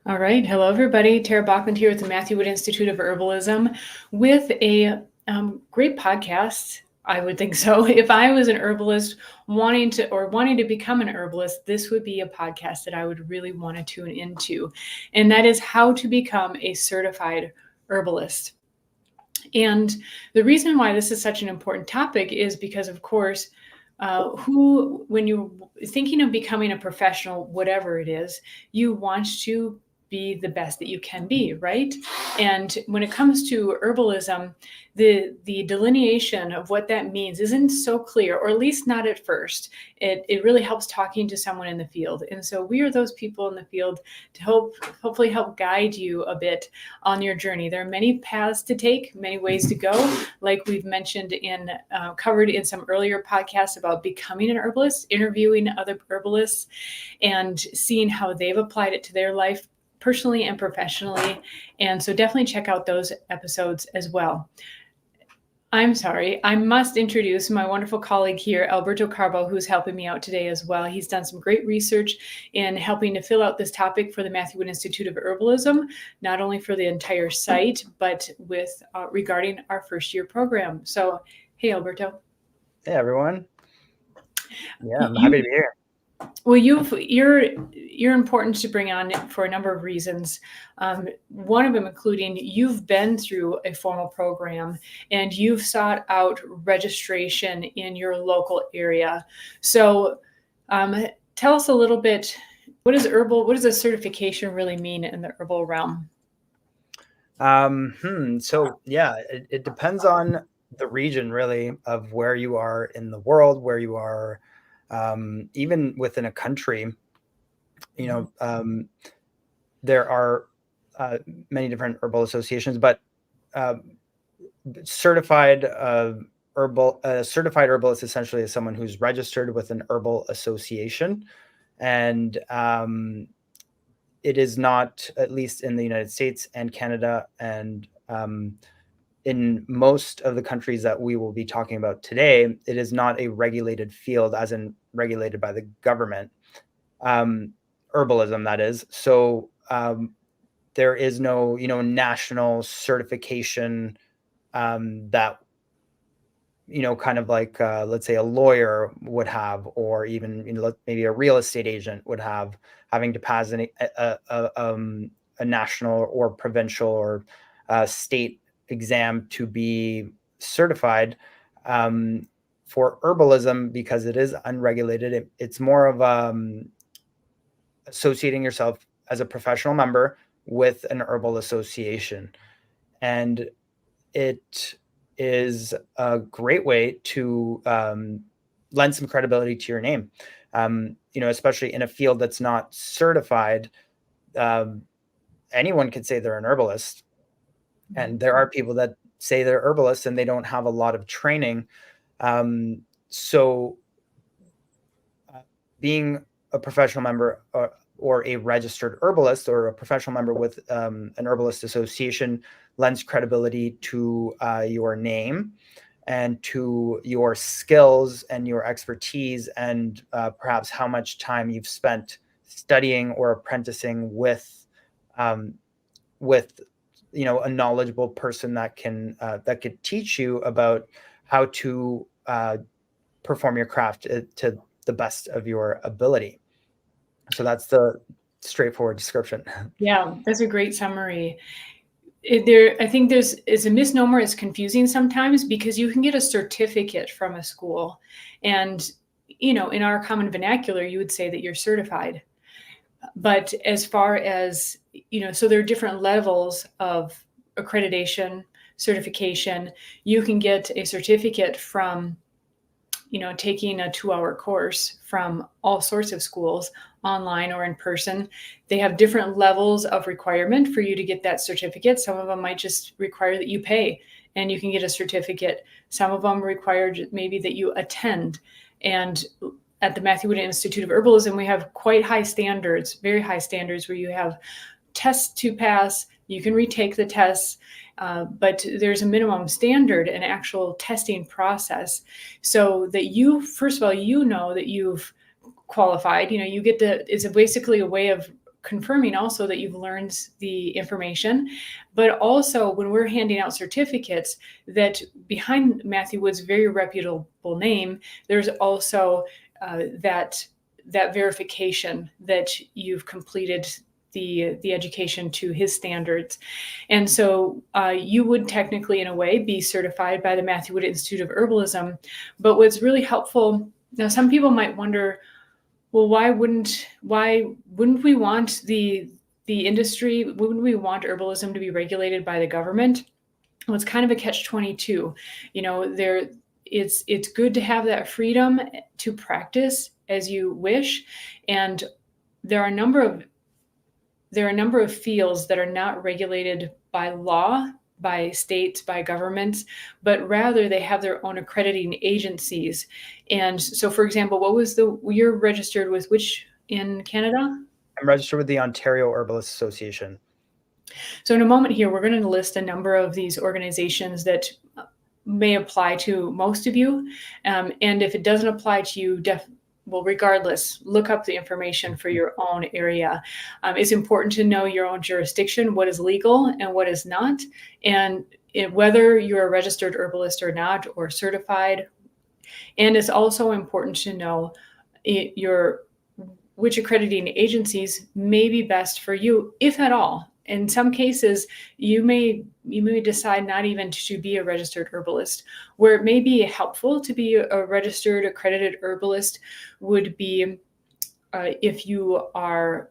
All right. Hello, everybody. Tara Bachman here with the Matthew Wood Institute of Herbalism with a great podcast. I would think so. If I was an herbalist wanting to become an herbalist, this would be a podcast that I would really want to tune into. And that is how to become a certified herbalist. And the reason why this is such an important topic is because, of course, when you're thinking of becoming a professional, whatever it is, you want to be the best that you can be, right? And when it comes to herbalism, the delineation of what that means isn't so clear, or at least not at first. It really helps talking to someone in the field. And so we are those people in the field to hopefully help guide you a bit on your journey. There are many paths to take, many ways to go, like we've mentioned covered in some earlier podcasts about becoming an herbalist, interviewing other herbalists, and seeing how they've applied it to their life personally and professionally. And so definitely check out those episodes as well. I'm sorry, I must introduce my wonderful colleague here, Alberto Carbo, who's helping me out today as well. He's done some great research in helping to fill out this topic for the Matthew Wood Institute of Herbalism, not only for the entire site, but with regarding our first year program. So, hey, Alberto. Hey, everyone. Yeah, I'm happy to be here. Well, you're important to bring on for a number of reasons. One of them including you've been through a formal program and you've sought out registration in your local area. So tell us a little bit, what does a certification really mean in the herbal realm? So yeah, it depends on the region really of where you are in the world, where you are even within a country. There are many different herbal associations, but certified herbalist essentially is someone who's registered with an herbal association, and it is not, at least in the United States and Canada, and in most of the countries that we will be talking about today, it is not a regulated field, as in regulated by the government. Herbalism, that is. So there is no, national certification that, kind of like, let's say a lawyer would have, or even, maybe a real estate agent would have, having to pass a national or provincial or state exam to be certified. For herbalism, because it is unregulated, it's more of associating yourself as a professional member with an herbal association. And it is a great way to lend some credibility to your name, especially in a field that's not certified. Anyone could say they're an herbalist. And there are people that say they're herbalists and they don't have a lot of training. So being a professional member or a registered herbalist or a professional member with an herbalist association lends credibility to your name and to your skills and your expertise, and perhaps how much time you've spent studying or apprenticing with a knowledgeable person that could teach you about how to perform your craft to the best of your ability. So that's the straightforward description. Yeah, that's a great summary. I think it's a misnomer. It's confusing sometimes because you can get a certificate from a school, and in our common vernacular, you would say that you're certified. But as far as, so there are different levels of accreditation, certification. You can get a certificate from, taking a 2-hour course from all sorts of schools, online or in person. They have different levels of requirement for you to get that certificate. Some of them might just require that you pay and you can get a certificate. Some of them require maybe that you attend. And at the Matthew Wood Institute of Herbalism, we have quite high standards, very high standards, where you have tests to pass. You can retake the tests, but there's a minimum standard, an actual testing process, so that you, first of all, that you've qualified. You get it's basically a way of confirming also that you've learned the information, but also when we're handing out certificates, that behind Matthew Wood's very reputable name, there's also that verification that you've completed the education to his standards. And so you would technically, in a way, be certified by the Matthew Wood Institute of Herbalism. But what's really helpful, now some people might wonder, well, why wouldn't we want the industry, wouldn't we want herbalism to be regulated by the government? Well, it's kind of a catch-22. It's good to have that freedom to practice as you wish, and there are a number of fields that are not regulated by law, by states, by governments, but rather they have their own accrediting agencies. And so, for example, you're registered with which in Canada? I'm registered with the Ontario Herbalist Association. So in a moment here, we're going to list a number of these organizations that may apply to most of you. And if it doesn't apply to you, regardless, look up the information for your own area. It's important to know your own jurisdiction, what is legal and what is not, and whether you're a registered herbalist or not, or certified. And it's also important to know which accrediting agencies may be best for you, if at all. In some cases, you may decide not even to be a registered herbalist. Where it may be helpful to be a registered, accredited herbalist would be if you are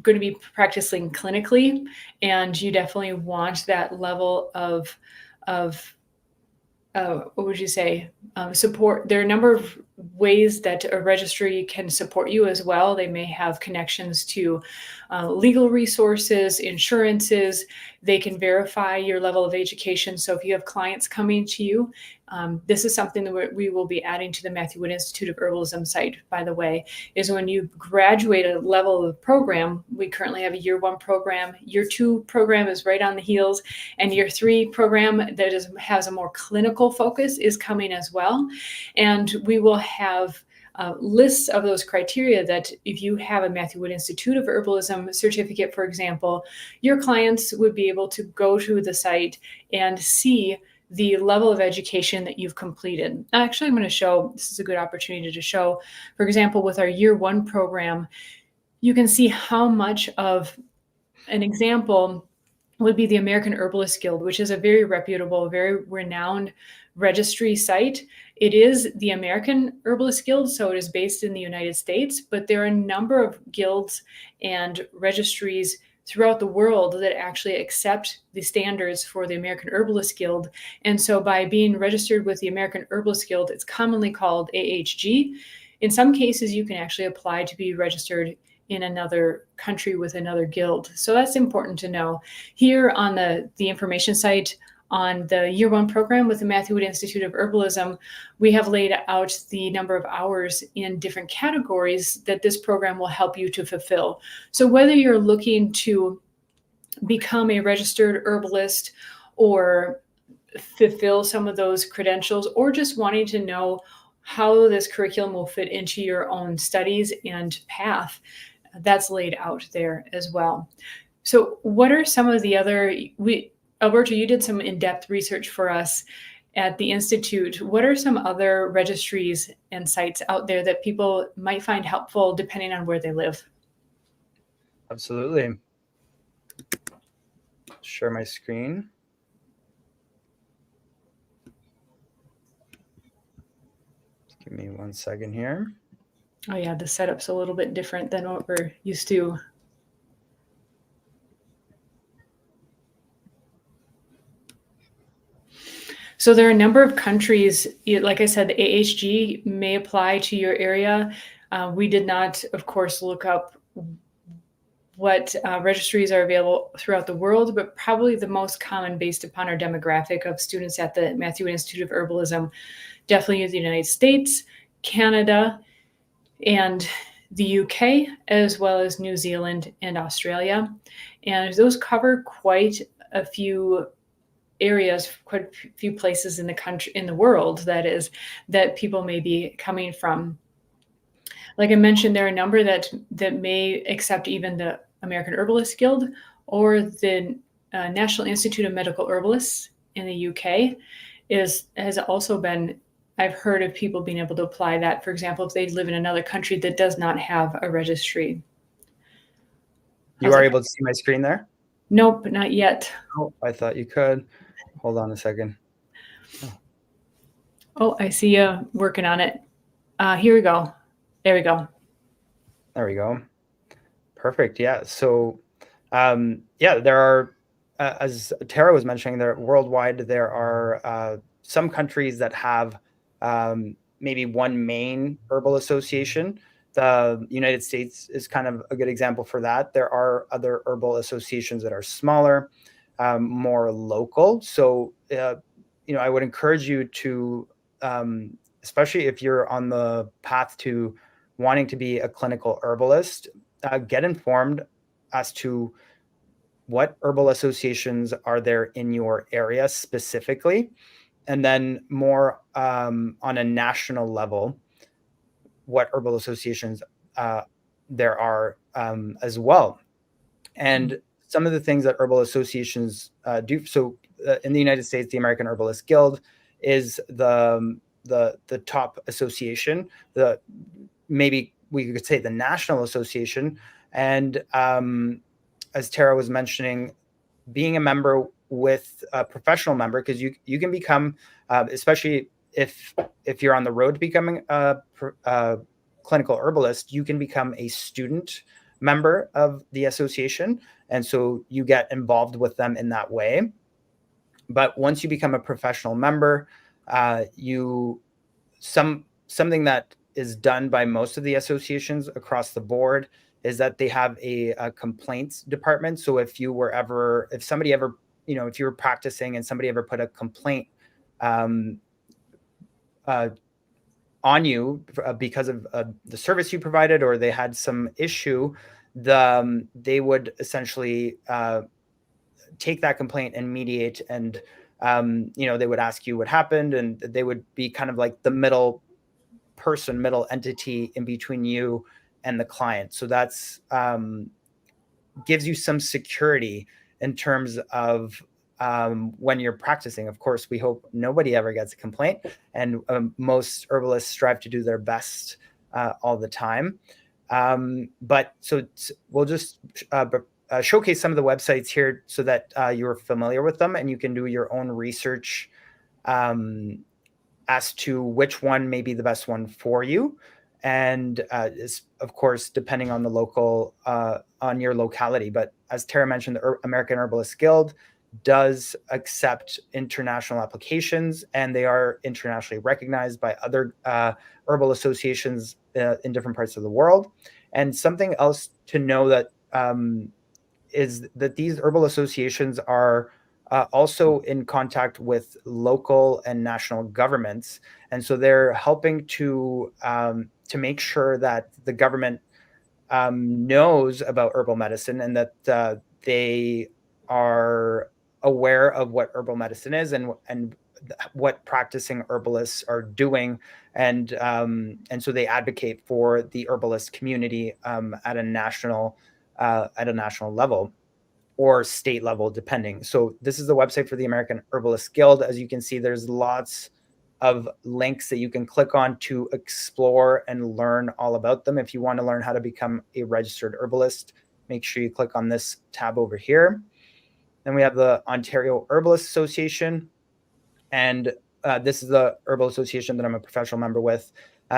going to be practicing clinically, and you definitely want that level of what would you say, support. There are a number of ways that a registry can support you as well. They may have connections to legal resources, insurances. They can verify your level of education. So if you have clients coming to you, this is something that we will be adding to the Matthew Wood Institute of Herbalism site, by the way, is when you graduate a level of program. We currently have a year 1 program. Year 2 program is right on the heels, and year 3 program that has a more clinical focus is coming as well. And we will have lists of those criteria that if you have a Matthew Wood Institute of Herbalism certificate, for example, your clients would be able to go to the site and see the level of education that you've completed. Actually, I'm going to show, this is a good opportunity to show, for example, with our year 1 program, you can see how much of an example would be the American Herbalist Guild, which is a very reputable, very renowned registry site. It is the American Herbalist Guild, so it is based in the United States, but there are a number of guilds and registries throughout the world that actually accept the standards for the American Herbalist Guild. And so by being registered with the American Herbalist Guild, it's commonly called AHG. In some cases, you can actually apply to be registered in another country with another guild. So that's important to know. Here on the information site on the year 1 program with the Matthew Wood Institute of Herbalism, we have laid out the number of hours in different categories that this program will help you to fulfill. So whether you're looking to become a registered herbalist or fulfill some of those credentials, or just wanting to know how this curriculum will fit into your own studies and path, that's laid out there as well. So what are some of the other, Alberto, you did some in-depth research for us at the Institute. What are some other registries and sites out there that people might find helpful depending on where they live? Absolutely. Share my screen. Just give me 1 second here. Oh yeah, the setup's a little bit different than what we're used to. So there are a number of countries, like I said, the AHG may apply to your area. We did not, of course, look up what registries are available throughout the world, but probably the most common based upon our demographic of students at the Matthew Wood Institute of Herbalism, definitely the United States, Canada, and the UK, as well as New Zealand and Australia. And those cover quite a few areas, quite a few places in the country, in the world, that is, that people may be coming from. Like I mentioned, there are a number that may accept even the American Herbalist Guild or the National Institute of Medical Herbalists in the UK has also been. I've heard of people being able to apply that. For example, if they live in another country that does not have a registry. You are able to see my screen there? Nope, not yet. Oh, I thought you could. Hold on a second. Oh, I see you working on it. Here we go. There we go. There we go. Perfect. Yeah. So, yeah, there are, as Tara was mentioning, there worldwide there are some countries that have maybe one main herbal association. The United States is kind of a good example for that. There are other herbal associations that are smaller, more local. So, I would encourage you to, especially if you're on the path to wanting to be a clinical herbalist, get informed as to what herbal associations are there in your area specifically, and then more on a national level, what herbal associations there are as well. And some of the things that herbal associations do. So, in the United States, the American Herbalist Guild is the top association. The maybe we could say the national association. And as Tara was mentioning, being a member with a professional member, because you can become, especially if you're on the road to becoming a clinical herbalist, you can become a student member of the association, and so you get involved with them in that way. But once you become a professional member, something that is done by most of the associations across the board is that they have a complaints department. So if somebody ever, if you were practicing and somebody ever put a complaint on you because of the service you provided, or they had some issue, they would essentially take that complaint and mediate, and they would ask you what happened, and they would be kind of like the middle entity in between you and the client. So that's gives you some security in terms of when you're practicing. Of course, we hope nobody ever gets a complaint, and most herbalists strive to do their best all the time. But so we'll just showcase some of the websites here so that you're familiar with them, and you can do your own research as to which one may be the best one for you. And is, of course, depending on the on your locality. But as Tara mentioned, the American Herbalist Guild does accept international applications, and they are internationally recognized by other herbal associations in different parts of the world. And something else to know that is that these herbal associations are also in contact with local and national governments, and so they're helping to make sure that the government knows about herbal medicine, and that they are aware of what herbal medicine is, and what practicing herbalists are doing, and so they advocate for the herbalist community at a national level or state level, depending. So this is the website for the American Herbalist Guild. As you can see, there's lots of links that you can click on to explore and learn all about them. If you want to learn how to become a registered herbalist, make sure you click on this tab over here. Then we have the Ontario Herbalist Association, and this is the herbal association that I'm a professional member with.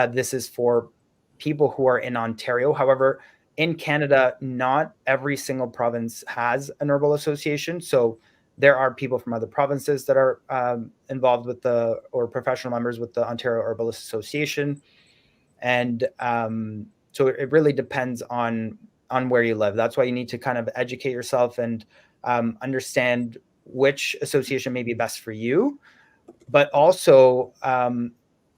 This is for people who are in Ontario. However, in Canada, not every single province has an herbal association. So there are people from other provinces that are involved with or professional members with the Ontario Herbalist Association. And so it really depends on where you live. That's why you need to kind of educate yourself and understand which association may be best for you, but also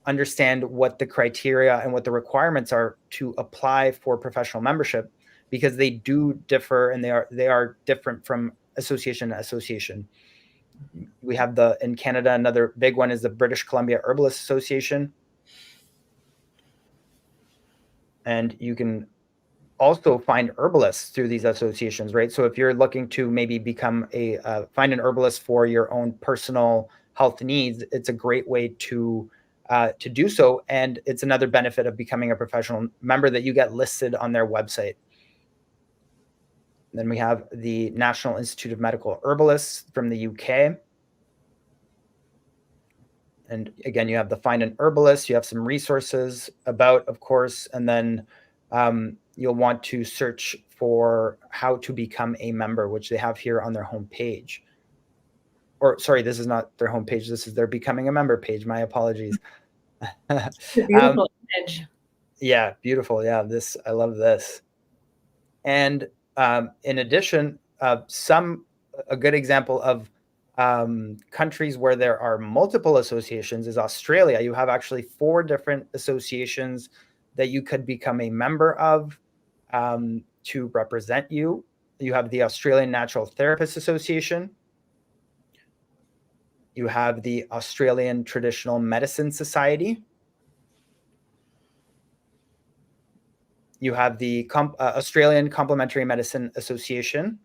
understand what the criteria and what the requirements are to apply for professional membership, because they do differ, and they are different from association to association. We have in Canada, another big one is the British Columbia Herbalist Association. And you can also find herbalists through these associations, right? So if you're looking to maybe become find an herbalist for your own personal health needs, it's a great way to do so. And it's another benefit of becoming a professional member that you get listed on their website. Then we have the National Institute of Medical Herbalists from the UK. And again, you have the Find an Herbalist, you have some resources about, of course, and then you'll want to search for how to become a member, which they have here on their homepage. Or sorry, this is not their homepage. This is their becoming a member page. My apologies. Beautiful image. Yeah, beautiful. Yeah, I love this. And in addition, a good example of countries where there are multiple associations is Australia. You have actually 4 different associations that you could become a member of to represent you. You have the Australian Natural Therapists Association. You have the Australian Traditional Medicine Society. You have the Australian Complementary Medicine Association.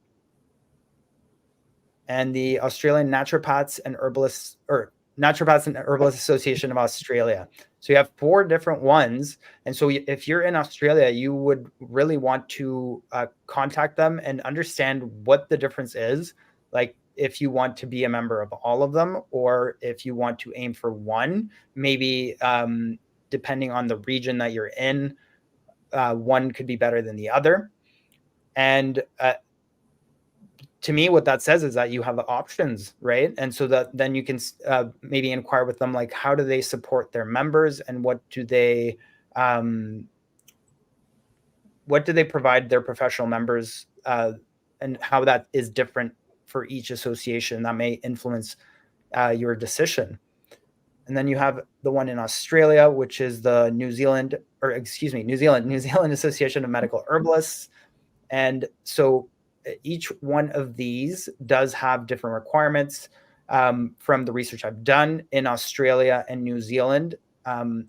And the Australian Naturopaths and Herbalists, or Naturopaths and Herbalists Association of Australia. So you have 4 different ones. And so if you're in Australia, you would really want to contact them and understand what the difference is. Like if you want to be a member of all of them, or if you want to aim for one, maybe depending on the region that you're in, one could be better than the other. And to me, what that says is that you have options, right? And so that then you can maybe inquire with them, like, how do they support their members, and what do they provide their professional members, and how that is different for each association that may influence your decision. And then you have the one in Australia, which is the New Zealand Association of Medical Herbalists. And so each one of these does have different requirements. From the research I've done in Australia and New Zealand,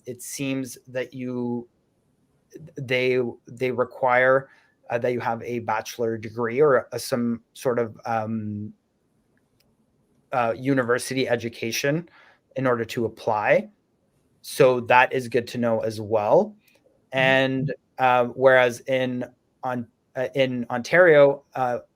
it seems that they require that you have a bachelor degree or some sort of university education in order to apply. So that is good to know as well. And whereas in Ontario,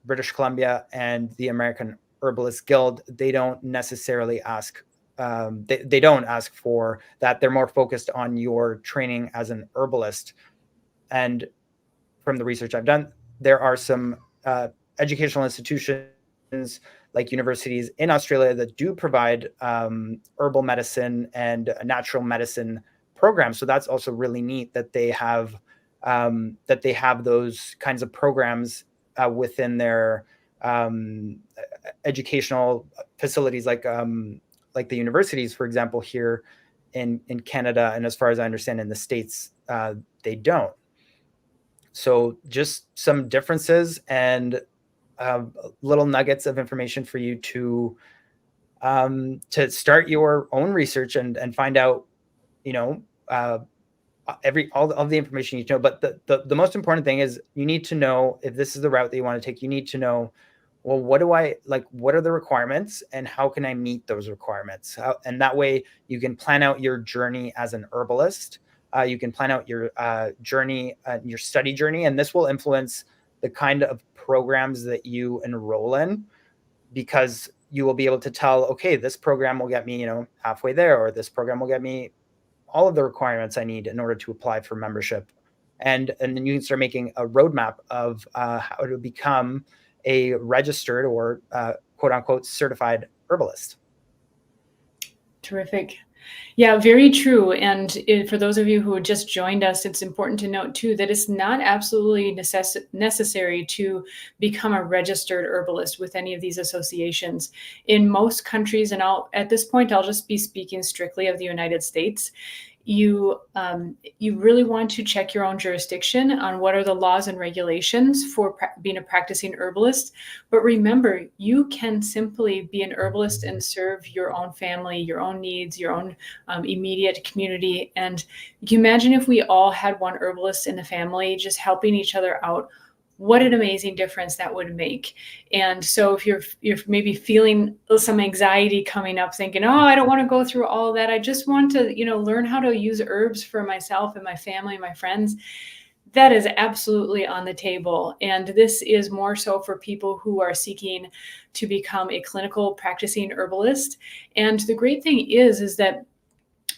British Columbia, and the American Herbalist Guild, they don't necessarily ask. They don't ask for that. They're more focused on your training as an herbalist. And from the research I've done, there are some educational institutions like universities in Australia that do provide herbal medicine and natural medicine programs. So that's also really neat that they have those kinds of programs within their educational facilities, like the universities, for example, here in Canada, and as far as I understand, in the States, they don't. So just some differences and little nuggets of information for you to start your own research and find out, all of the information you need to know. But the most important thing is you need to know, if this is the route that you want to take, you need to know, well, what are the requirements, and how can I meet those requirements? And that way you can plan out your journey as an herbalist. You can plan out your journey, your study journey, and this will influence the kind of programs that you enroll in, because you will be able to tell, okay, this program will get me, halfway there, or this program will get me all of the requirements I need in order to apply for membership. And then you can start making a roadmap of how to become a registered or quote unquote certified herbalist. Terrific. Yeah, very true. And for those of you who just joined us, it's important to note too that it's not absolutely necessary to become a registered herbalist with any of these associations. In most countries, and at this point, I'll just be speaking strictly of the United States, you really want to check your own jurisdiction on what are the laws and regulations for being a practicing herbalist. But remember, you can simply be an herbalist and serve your own family, your own needs, your own immediate community. And you can imagine if we all had one herbalist in the family, just helping each other out, what an amazing difference that would make. And so if you're maybe feeling some anxiety coming up, thinking, oh, I don't want to go through all that, I just want to, learn how to use herbs for myself and my family and my friends, that is absolutely on the table. And this is more so for people who are seeking to become a clinical practicing herbalist. And the great thing is that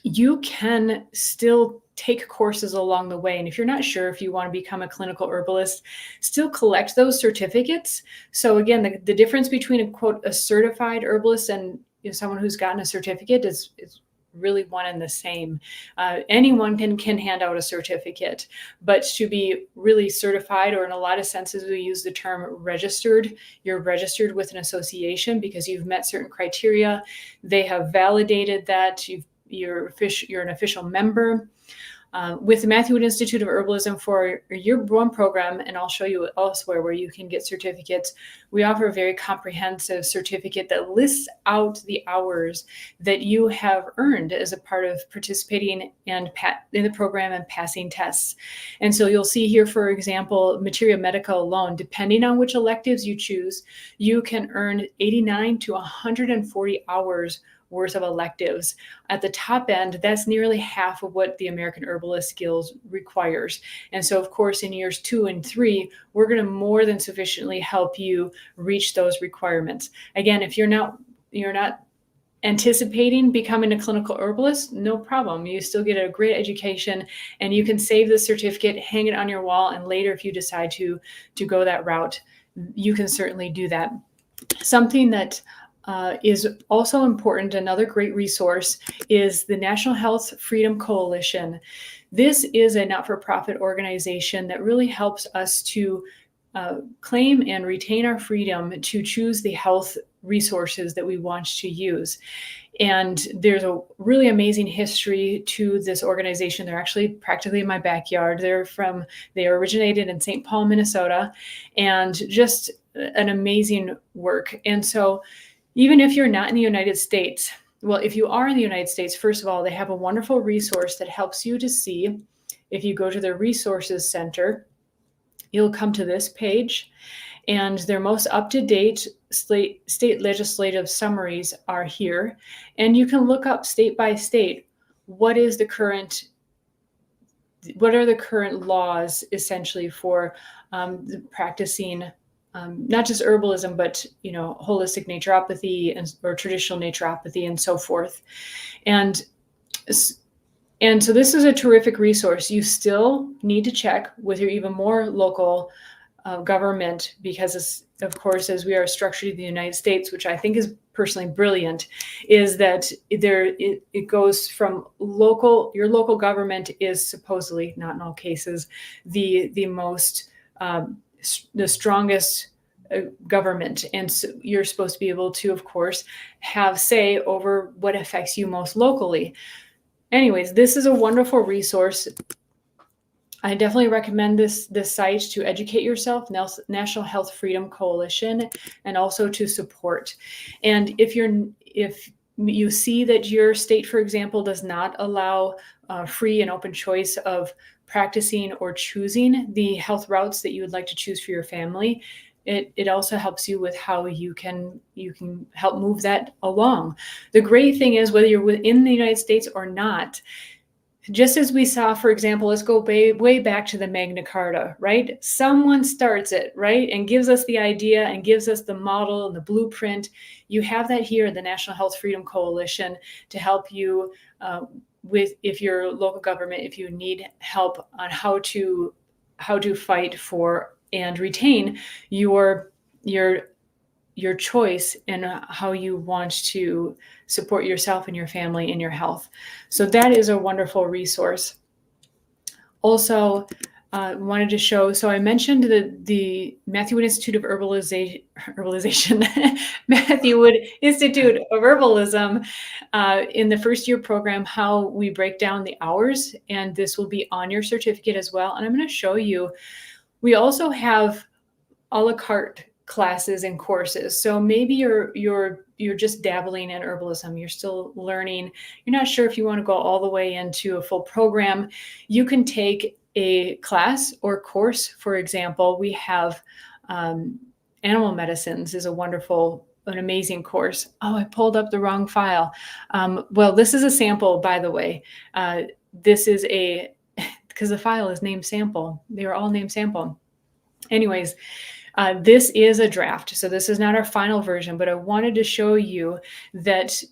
you can still take courses along the way. And if you're not sure if you want to become a clinical herbalist, still collect those certificates. So again, the difference between a certified herbalist and someone who's gotten a certificate is really one and the same. Anyone can hand out a certificate, but to be really certified, or in a lot of senses, we use the term registered. You're registered with an association because you've met certain criteria. They have validated that you're an official member. With the Matthew Wood Institute of Herbalism for your one program, and I'll show you elsewhere where you can get certificates, we offer a very comprehensive certificate that lists out the hours that you have earned as a part of participating in the program and passing tests. And so you'll see here, for example, materia medica alone, depending on which electives you choose, you can earn 89 to 140 hours worth of electives. At the top end, that's nearly half of what the American Herbalist Guild requires. And so, of course, in years 2 and 3, we're going to more than sufficiently help you reach those requirements. Again, if you're not anticipating becoming a clinical herbalist, no problem. You still get a great education, and you can save the certificate, hang it on your wall, and later, if you decide to go that route, you can certainly do that. Something that is also important, another great resource, is the National Health Freedom Coalition. This is a not-for-profit organization that really helps us to claim and retain our freedom to choose the health resources that we want to use. And there's a really amazing history to this organization. They're actually practically in my backyard. They originated in St. Paul, Minnesota, and just an amazing work. And so even if you're not in the United States, well, if you are in the United States, first of all, they have a wonderful resource that helps you to see. If you go to the Resources Center, you'll come to this page, and their most up-to-date state legislative summaries are here. And you can look up state by state, what are the current laws essentially for practicing not just herbalism, but holistic naturopathy or traditional naturopathy and so forth. And so this is a terrific resource. You still need to check with your even more local government, because of course, as we are structured in the United States, which I think is personally brilliant, is that it goes from your local government is supposedly, not in all cases, the most the strongest government. And so you're supposed to be able to, of course, have say over what affects you most locally. Anyways, this is a wonderful resource. I definitely recommend this site to educate yourself, National Health Freedom Coalition, and also to support. And if you see that your state, for example, does not allow free and open choice of practicing or choosing the health routes that you would like to choose for your family, it also helps you with how you can help move that along. The great thing is, whether you're within the United States or not, just as we saw, for example, let's go way back to the Magna Carta, right? Someone starts it, right? And gives us the idea and gives us the model and the blueprint. You have that here, the National Health Freedom Coalition, to help you if your local government, if you need help on how to fight for and retain your choice in how you want to support yourself and your family in your health. So that is a wonderful resource. Also, wanted to show. So I mentioned the Matthew Wood Institute of Herbalization, Matthew Wood Institute of Herbalism, in the first year program, how we break down the hours, and this will be on your certificate as well. And I'm going to show you. We also have a la carte classes and courses. So maybe you're just dabbling in herbalism. You're still learning. You're not sure if you want to go all the way into a full program. You can take a class or course. For example, we have animal medicines is a wonderful, an amazing course. Oh, I pulled up the wrong file. Well, this is a sample, by the way. This is a, because the file is named sample. They are all named sample. Anyways, this is a draft, so this is not our final version, but I wanted to show you that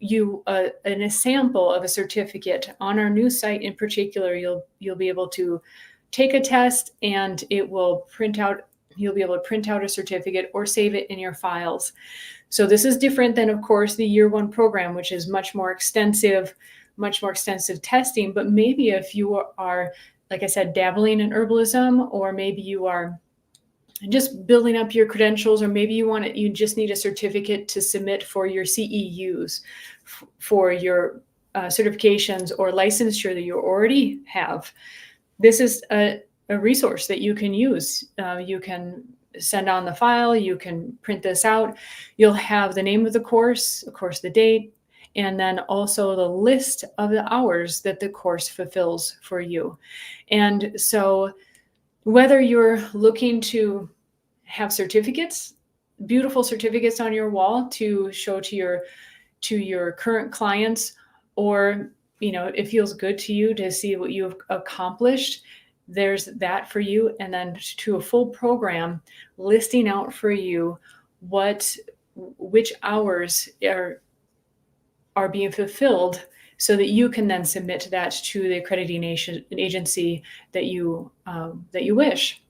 you in a sample of a certificate on our new site in particular, you'll be able to take a test and it will print out. You'll be able to print out a certificate or save it in your files. So this is different than, of course, the year one program, which is much more extensive testing. But maybe if you are, like I said, dabbling in herbalism, or maybe you are just building up your credentials, or maybe you just need a certificate to submit for your CEUs, for your certifications or licensure that you already have. This is a resource that you can use. You can send on the file, you can print this out. You'll have the name of the course, of course, the date, and then also the list of the hours that the course fulfills for you. And so whether you're looking to have certificates, beautiful certificates on your wall to show to your current clients, or it feels good to you to see what you've accomplished, there's that for you. And then to a full program listing out for you which hours are being fulfilled, so that you can then submit that to the accreditation agency that you wish.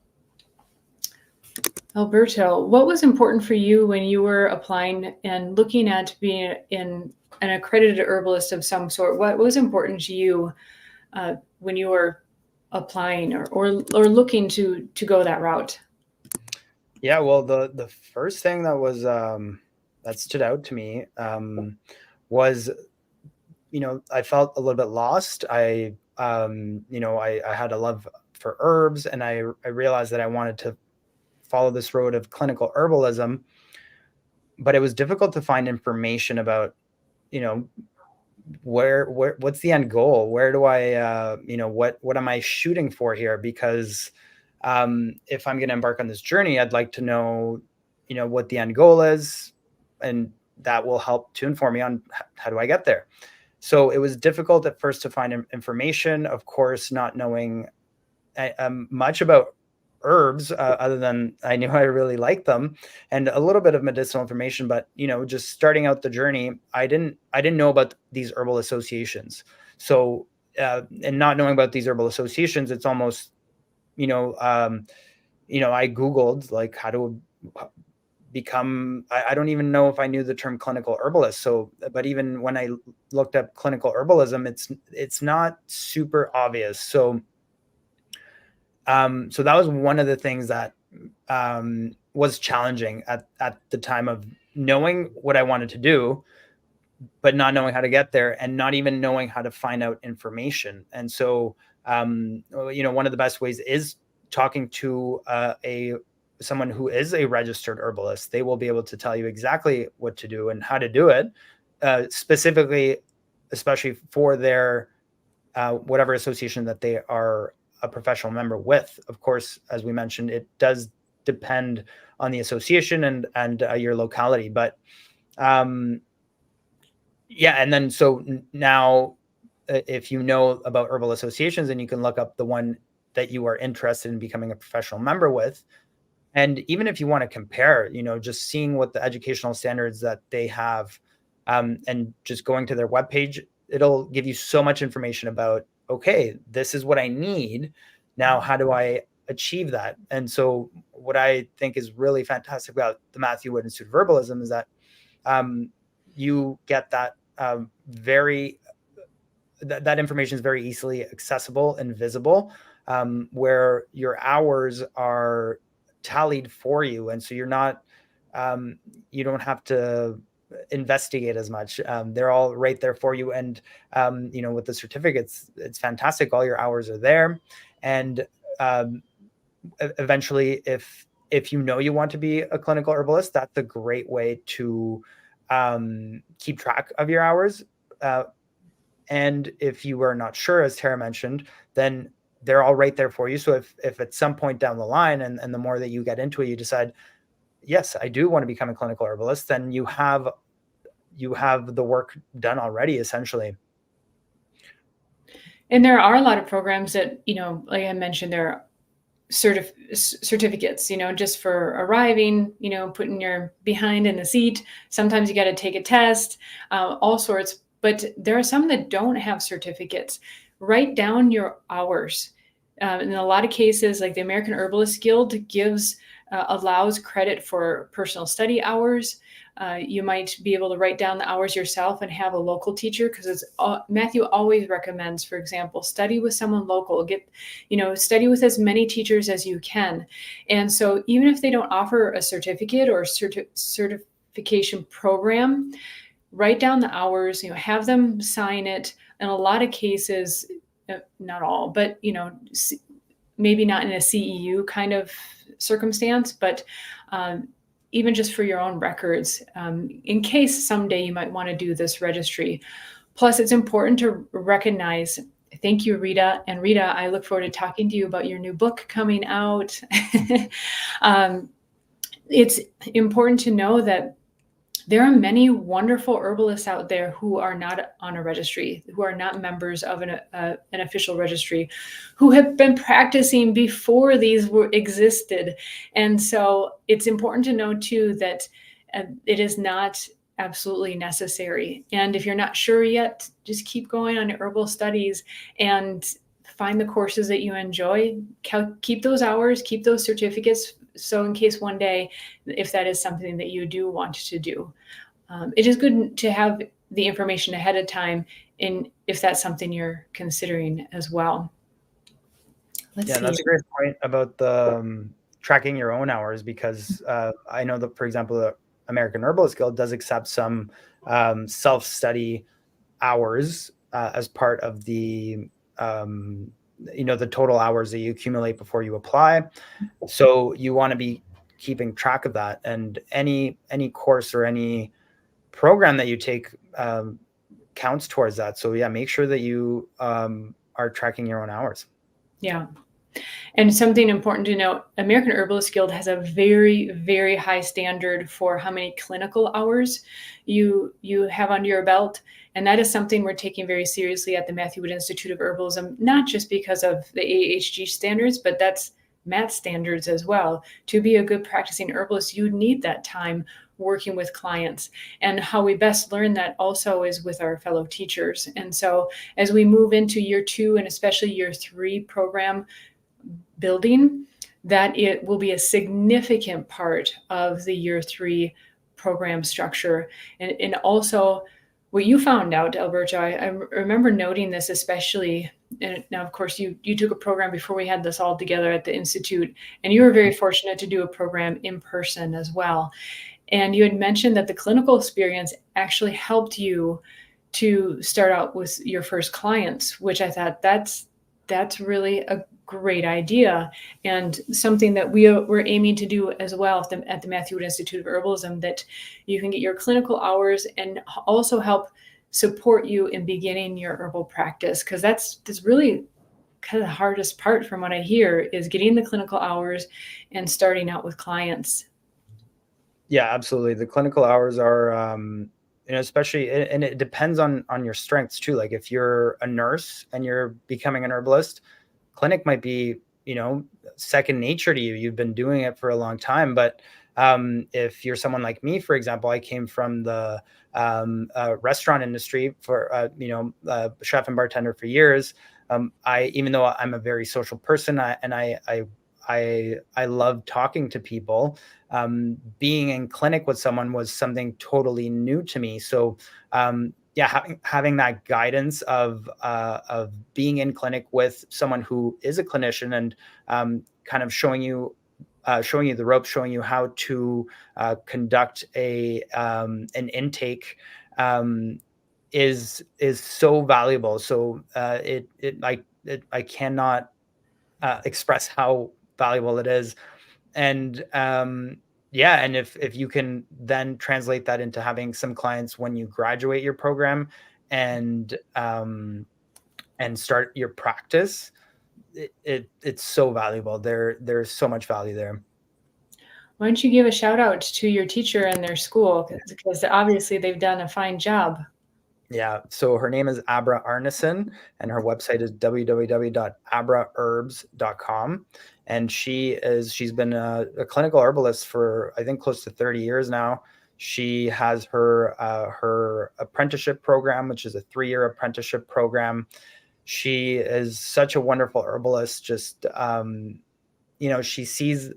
Alberto, what was important for you when you were applying and looking at being an accredited herbalist of some sort? What was important to you when you were applying or looking to go that route? Yeah, well, the first thing that was that stood out to me was, I felt a little bit lost. I had a love for herbs, and I realized that I wanted to follow this road of clinical herbalism, but it was difficult to find information about, what's the end goal? Where do I, what am I shooting for here? Because if I'm going to embark on this journey, I'd like to know, what the end goal is, and that will help to inform me on how do I get there. So it was difficult at first to find information, of course, not knowing much about herbs, other than I knew I really liked them, and a little bit of medicinal information. But just starting out the journey, I didn't know about these herbal associations. So and not knowing about these herbal associations, it's almost I Googled like how to become, I don't even know if I knew the term clinical herbalist. So, but even when I looked up clinical herbalism, it's not super obvious. So so that was one of the things that was challenging at the time of knowing what I wanted to do, but not knowing how to get there, and not even knowing how to find out information. And so, one of the best ways is talking to someone who is a registered herbalist. They will be able to tell you exactly what to do and how to do it, specifically, especially for their whatever association that they are a professional member with. Of course, as we mentioned, it does depend on the association and your locality. But and then so now, if you know about herbal associations, then you can look up the one that you are interested in becoming a professional member with. And even if you want to compare, just seeing what the educational standards that they have, and just going to their webpage, it'll give you so much information about, okay, this is what I need. Now, how do I achieve that? And so what I think is really fantastic about the Matthew Wood Institute of Herbalism is that you get that that information is very easily accessible and visible. where your hours are tallied for you, and so you're not you don't have to investigate as much. They're all right there for you, and with the certificates, it's fantastic. All your hours are there, and um, eventually, if you want to be a clinical herbalist, that's a great way to keep track of your hours. Uh, and if you are not sure, as Tara mentioned, then they're all right there for you. So if at some point down the line, and the more that you get into it, you decide, yes, I do want to become a clinical herbalist, then you have the work done already, essentially. And there are a lot of programs that, like I mentioned, there are certificates, just for arriving, putting your behind in the seat. Sometimes you got to take a test, all sorts. But there are some that don't have certificates. Write down your hours. In a lot of cases, like the American Herbalist Guild allows credit for personal study hours. You might be able to write down the hours yourself and have a local teacher, because Matthew always recommends, for example, study with someone local. Study with as many teachers as you can. And so even if they don't offer a certificate or certification program, write down the hours, have them sign it. In a lot of cases, not all, but, maybe not in a CEU kind of circumstance, but even just for your own records, in case someday you might want to do this registry. Plus, it's important to recognize. Thank you, Rita. And Rita, I look forward to talking to you about your new book coming out. It's important to know that there are many wonderful herbalists out there who are not on a registry, who are not members of an official registry, who have been practicing before these existed. And so it's important to know, too, that it is not absolutely necessary. And if you're not sure yet, just keep going on your herbal studies and find the courses that you enjoy. Keep those hours, keep those certificates, so in case one day, if that is something that you do want to do, it is good to have the information ahead of time, if that's something you're considering as well. Let's see. That's a great point about the tracking your own hours, because I know that, for example, the American Herbalist Guild does accept some self-study hours as part of the the total hours that you accumulate before you apply. So you want to be keeping track of that, and any course or any program that you take counts towards that. So yeah, make sure that you are tracking your own hours. Yeah. And something important to note, American Herbalist Guild has a very, very high standard for how many clinical hours you have under your belt. And that is something we're taking very seriously at the Matthew Wood Institute of Herbalism, not just because of the AHG standards, but that's MAT standards as well. To be a good practicing herbalist, you need that time working with clients. And how we best learn that also is with our fellow teachers. And so as we move into year 2 and especially year 3 program building, that it will be a significant part of the year 3 program structure. And also what you found out, Alberto, I remember noting this especially. And now, of course, you took a program before we had this all together at the Institute, and you were very fortunate to do a program in person as well. And you had mentioned that the clinical experience actually helped you to start out with your first clients, which I thought that's really a great idea, and something that we're aiming to do as well at the Matthew Wood Institute of Herbalism, that you can get your clinical hours and also help support you in beginning your herbal practice, because that's really kind of the hardest part from what I hear, is getting the clinical hours and starting out with clients. Yeah, absolutely. The clinical hours are especially, and it depends on your strengths too. Like if you're a nurse and you're becoming an herbalist, clinic might be, second nature to you. You've been doing it for a long time. But if you're someone like me, for example, I came from the restaurant industry for, chef and bartender for years. Even though I'm a very social person, I love talking to people. Being in clinic with someone was something totally new to me. So having that guidance of being in clinic with someone who is a clinician and kind of showing you the ropes, showing you how to conduct an intake is so valuable. So I cannot express how valuable it is. And and if you can then translate that into having some clients when you graduate your program and start your practice, it's so valuable. There's so much value there. Why don't you give a shout out to your teacher and their school, because obviously they've done a fine job. Yeah. So her name is Abra Arneson, and her website is www.abraherbs.com. And she's been a clinical herbalist for, I think, close to 30 years now. She has her apprenticeship program, which is a 3-year apprenticeship program. She is such a wonderful herbalist. Just she sees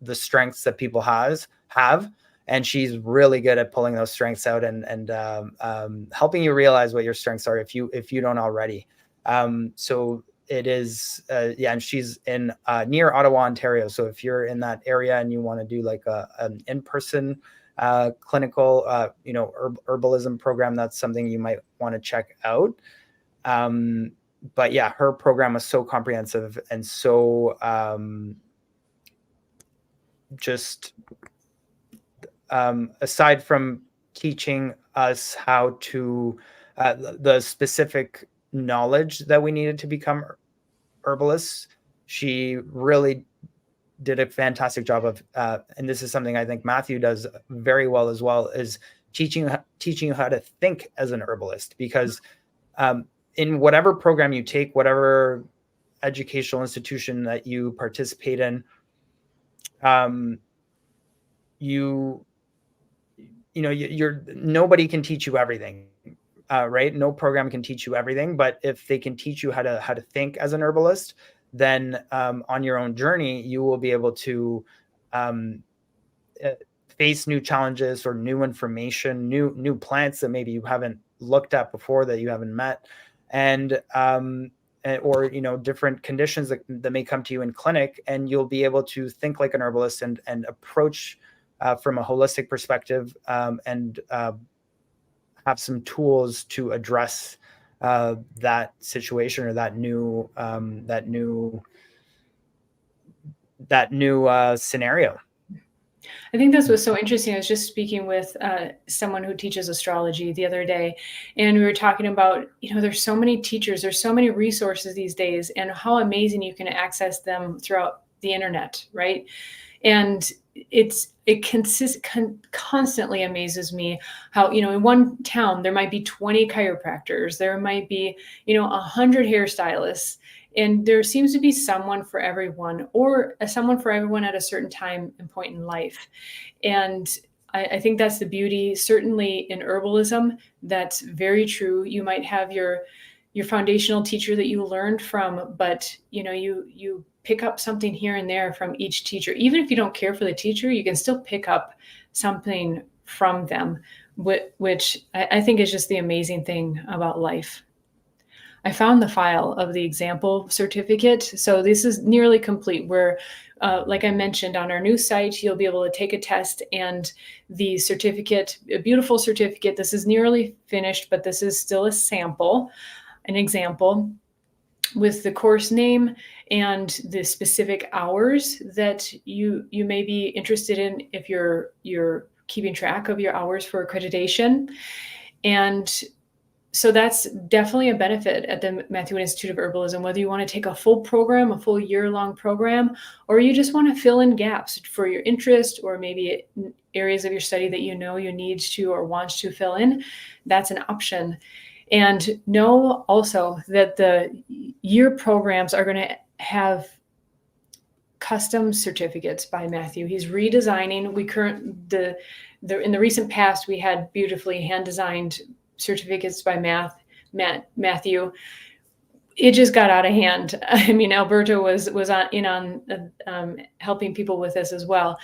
the strengths that people have, and she's really good at pulling those strengths out and helping you realize what your strengths are if you don't already. So it is, and she's in near Ottawa, Ontario. So if you're in that area and you want to do like an in-person clinical, herbalism program, that's something you might want to check out. But yeah, her program was so comprehensive and so just aside from teaching us how to the specific knowledge that we needed to become herbalists, she really did a fantastic job of, and this is something I think Matthew does very well as well, is teaching you how to think as an herbalist. Because in whatever program you take, whatever educational institution that you participate in, nobody can teach you everything, right? No program can teach you everything, but if they can teach you how to think as an herbalist, then on your own journey, you will be able to face new challenges or new information, new plants that maybe you haven't looked at before, that you haven't met, and or different conditions that may come to you in clinic, and you'll be able to think like an herbalist and approach from a holistic perspective, and have some tools to address that situation or that new scenario. I think that's what's so interesting. I was just speaking with someone who teaches astrology the other day, and we were talking about, there's so many teachers, there's so many resources these days, and how amazing you can access them throughout the internet, right? And it constantly amazes me how, in one town, there might be 20 chiropractors, there might be, 100 hairstylists, and there seems to be someone for everyone, or someone for everyone at a certain time and point in life. And I think that's the beauty, certainly in herbalism, that's very true. You might have your foundational teacher that you learned from, but you pick up something here and there from each teacher. Even if you don't care for the teacher, you can still pick up something from them, which I think is just the amazing thing about life. I found the file of the example certificate. So this is nearly complete, where, like I mentioned, on our new site, you'll be able to take a test, and the certificate, a beautiful certificate, this is nearly finished, but this is still a sample, an example, with the course name and the specific hours that you may be interested in if you're keeping track of your hours for accreditation. And so that's definitely a benefit at the Matthew Wood Institute of Herbalism, whether you want to take a full program, a full year-long program, or you just want to fill in gaps for your interest, or maybe areas of your study that you need to or want to fill in. That's an option. And know also that the year programs are going to have custom certificates by Matthew. He's redesigning. In the recent past, we had beautifully hand-designed certificates by Matthew. It just got out of hand. I mean, Alberto was on helping people with this as well.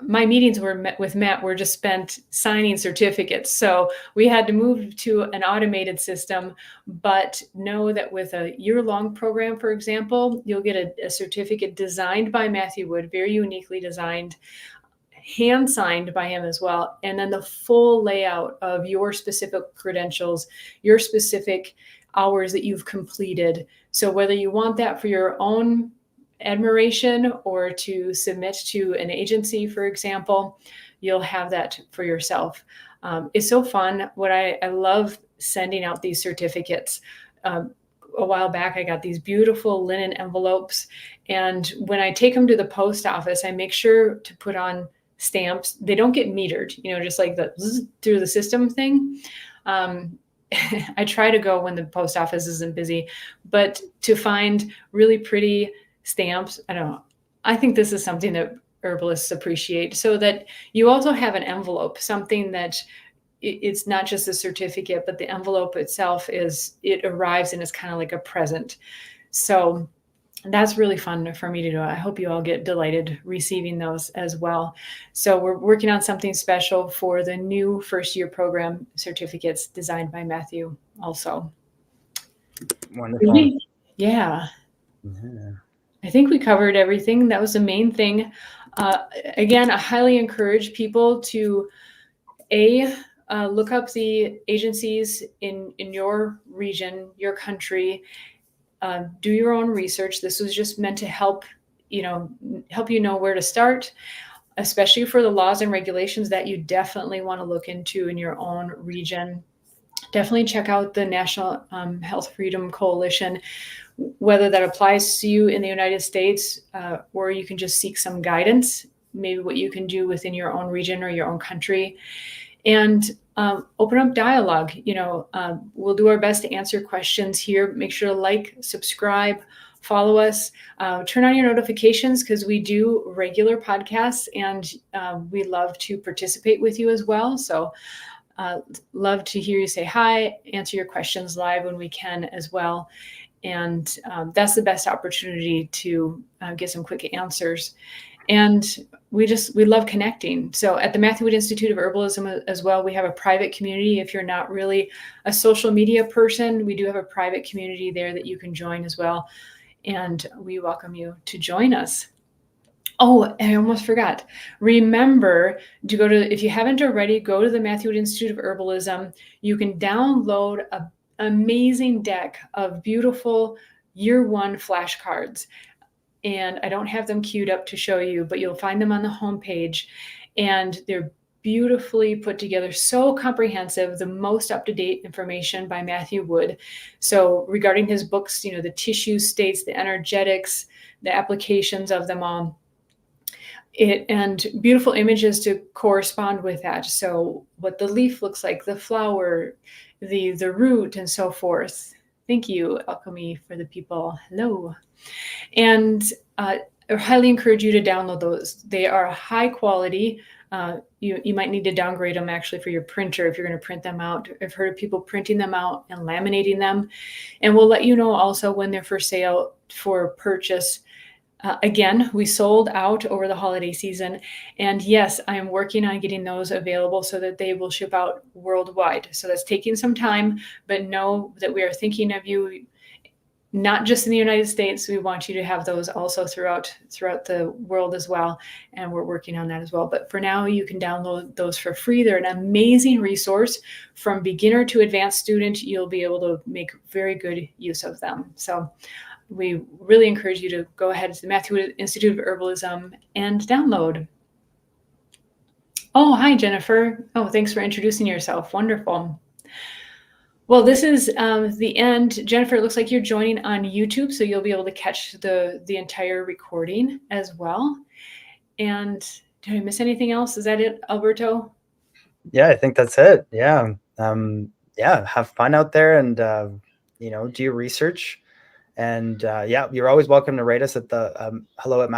my meetings with Matt were just spent signing certificates. So we had to move to an automated system, but know that with a year-long program, for example, you'll get a certificate designed by Matthew Wood, very uniquely designed, hand signed by him as well. And then the full layout of your specific credentials, your specific hours that you've completed. So whether you want that for your own admiration or to submit to an agency, for example, you'll have that for yourself. It's so fun. What I love sending out these certificates. A while back, I got these beautiful linen envelopes. And when I take them to the post office, I make sure to put on stamps. They don't get metered, just like the through the system thing. I try to go when the post office isn't busy, but to find really pretty stamps, I don't know. I think this is something that herbalists appreciate, so that you also have an envelope, something that it's not just a certificate, but the envelope itself it arrives and it's kind of like a present. So that's really fun for me to do. I hope you all get delighted receiving those as well. So we're working on something special for the new first year program certificates designed by Matthew also. Wonderful. Yeah. I think we covered everything. That was the main thing. Again, I highly encourage people to look up the agencies in your region, your country. Do your own research. This was just meant to help you know where to start, especially for the laws and regulations that you definitely want to look into in your own region. Definitely check out the National Health Freedom Coalition, whether that applies to you in the United States, or you can just seek some guidance, maybe what you can do within your own region or your own country. And open up dialogue. We'll do our best to answer questions here. Make sure to like, subscribe, follow us, turn on your notifications, because we do regular podcasts, and we love to participate with you as well. So love to hear you say hi, answer your questions live when we can as well. And that's the best opportunity to get some quick answers. And we love connecting. So at the Matthew Wood Institute of Herbalism as well, we have a private community. If you're not really a social media person, we do have a private community there that you can join as well. And we welcome you to join us. Oh, I almost forgot. Remember to if you haven't already, go to the Matthew Wood Institute of Herbalism. You can download an amazing deck of beautiful year one flashcards. And I don't have them queued up to show you, but you'll find them on the homepage. And they're beautifully put together, so comprehensive, the most up-to-date information by Matthew Wood. So regarding his books, the tissue states, the energetics, the applications of them all. And beautiful images to correspond with that. So what the leaf looks like, the flower, the root, and so forth. Thank you, Alchemy for the People. Hello. And I highly encourage you to download those. They are high quality. You might need to downgrade them actually for your printer if you're going to print them out. I've heard of people printing them out and laminating them. And we'll let you know also when they're for sale for purchase. Again, we sold out over the holiday season. And yes, I am working on getting those available so that they will ship out worldwide. So that's taking some time, but know that we are thinking of you, not just in the United States. We want you to have those also throughout the world as well. And we're working on that as well. But for now, you can download those for free. They're an amazing resource. From beginner to advanced student, you'll be able to make very good use of them. So we really encourage you to go ahead to the Matthew Wood Institute of Herbalism and download. Oh, hi, Jennifer. Oh, thanks for introducing yourself. Wonderful. Well, this is the end. Jennifer, it looks like you're joining on YouTube, so you'll be able to catch the entire recording as well. And did I miss anything else? Is that it, Alberto? Yeah, I think that's it. Yeah. Have fun out there and, do your research. And you're always welcome to rate us at the hello at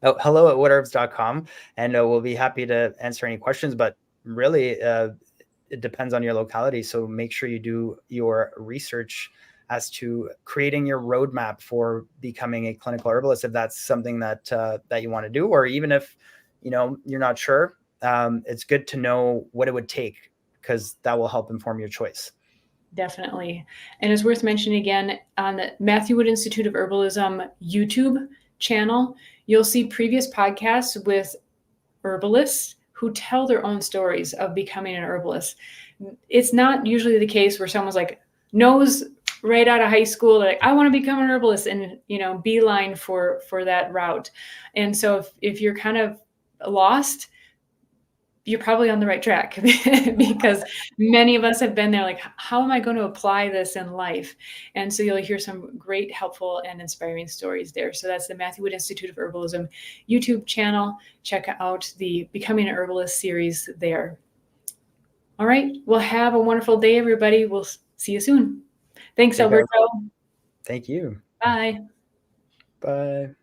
wooderbs.com, and we'll be happy to answer any questions. But really, it depends on your locality, so make sure you do your research as to creating your roadmap for becoming a clinical herbalist, if that's something that that you want to do, or even if you're not sure. It's good to know what it would take, because that will help inform your choice. Definitely. And it's worth mentioning again, on the Matthew Wood Institute of Herbalism YouTube channel, you'll see previous podcasts with herbalists who tell their own stories of becoming an herbalist. It's not usually the case where someone's like knows right out of high school, like, I want to become an herbalist, and beeline for that route. And so if you're kind of lost, you're probably on the right track because many of us have been there, like, how am I going to apply this in life? And so you'll hear some great, helpful, and inspiring stories there. So that's the Matthew Wood Institute of Herbalism YouTube channel. Check out the Becoming an Herbalist series there. All right. Well, have a wonderful day, everybody. We'll see you soon. Thanks, Alberto. Thank you. Bye. Bye.